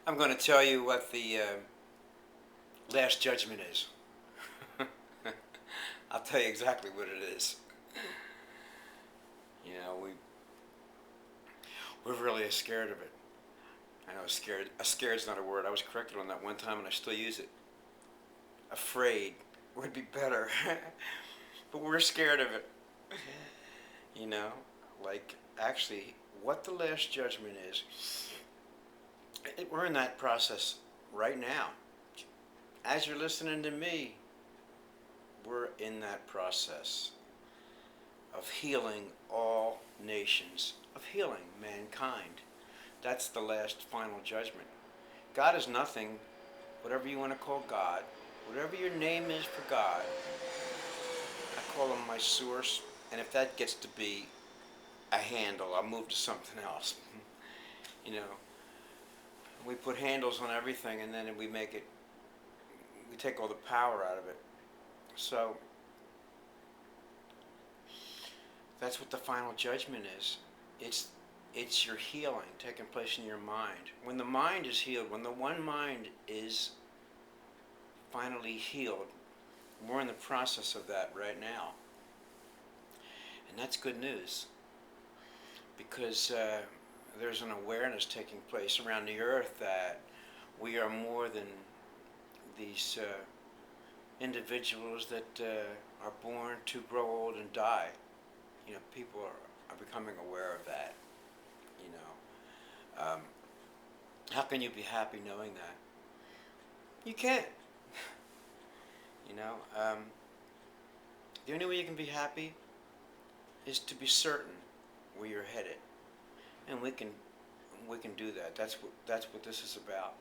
I'm going to tell you what the last judgment is. I'll tell you exactly what it is. You know, we're really scared of it. I know scared. Scared's not a word. I was corrected on that one time, and I still use it. Afraid would be better, but we're scared of it. You know, like actually, what the last judgment is. We're in that process right now. As you're listening to me, we're in that process of healing all nations, of healing mankind. That's the last final judgment. God is nothing, whatever you want to call God, whatever your name is for God, I call him my source, and if that gets to be a handle, I'll move to something else. You know, we put handles on everything and then we take all the power out of it. So, that's what the final judgment is. It's your healing taking place in your mind. When the mind is healed, when the one mind is finally healed, we're in the process of that right now. And that's good news because there's an awareness taking place around the earth that we are more than these individuals that are born to grow old and die. You know, people are becoming aware of that. You know, how can you be happy knowing that? You can't. You know, the only way you can be happy is to be certain where you're headed, and we can do that. That's what this is about,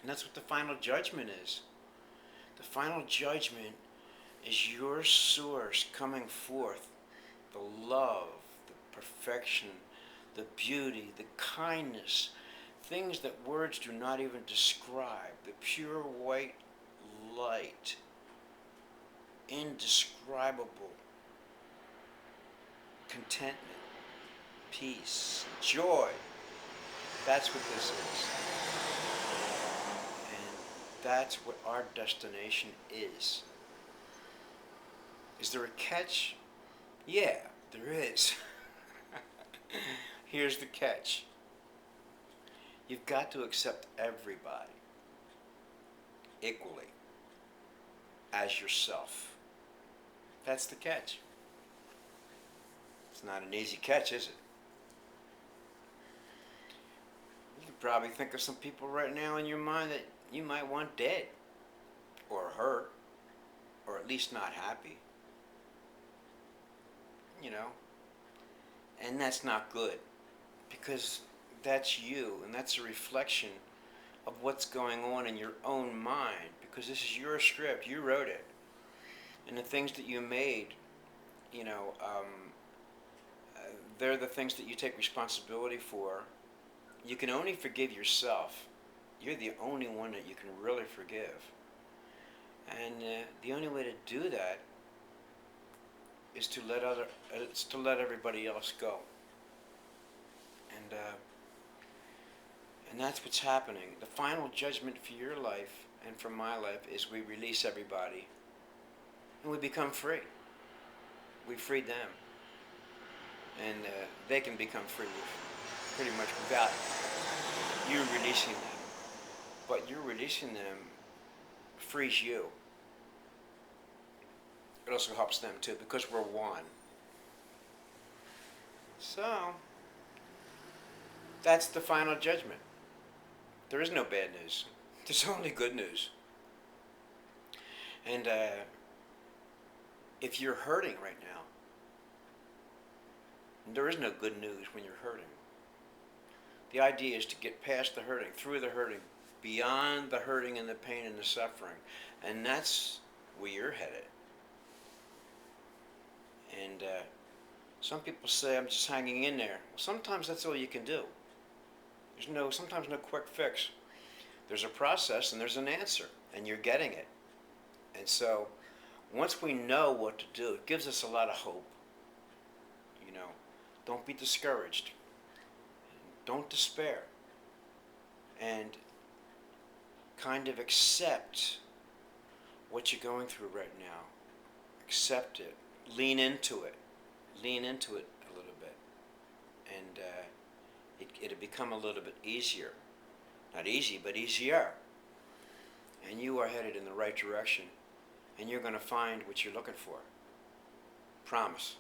and that's what the final judgment is. The final judgment is your source coming forth, the love, the perfection, the beauty, the kindness, things that words do not even describe, the pure white light, indescribable contentment, peace, joy. That's what this is. And that's what our destination is. Is there a catch? Yeah, there is. Here's the catch. You've got to accept everybody equally as yourself. That's the catch. It's not an easy catch, is it? You could probably think of some people right now in your mind that you might want dead, or hurt, or at least not happy. You know? And that's not good, because that's you, and that's a reflection of what's going on in your own mind, because this is your script, you wrote it. And the things that you made, you know, they're the things that you take responsibility for. You can only forgive yourself. You're the only one that you can really forgive. And the only way to do that is to let everybody else go. And that's what's happening. The final judgment for your life and for my life is we release everybody, and we become free. We freed them, and they can become free pretty much without you releasing them. But you releasing them frees you. It also helps them too, because we're one. So, that's the final judgment. There is no bad news. There's only good news. And if you're hurting right now, there is no good news when you're hurting. The idea is to get past the hurting, through the hurting, beyond the hurting and the pain and the suffering. And that's where you're headed. And some people say, I'm just hanging in there. Well, sometimes that's all you can do. There's sometimes no quick fix. There's a process and there's an answer, and you're getting it. And so, once we know what to do, it gives us a lot of hope. You know, don't be discouraged. Don't despair. and kind of accept what you're going through right now. Accept it. Lean into it. Lean into it a little bit. And it'll become a little bit easier. Not easy, but easier. And you are headed in the right direction. And you're going to find what you're looking for. Promise.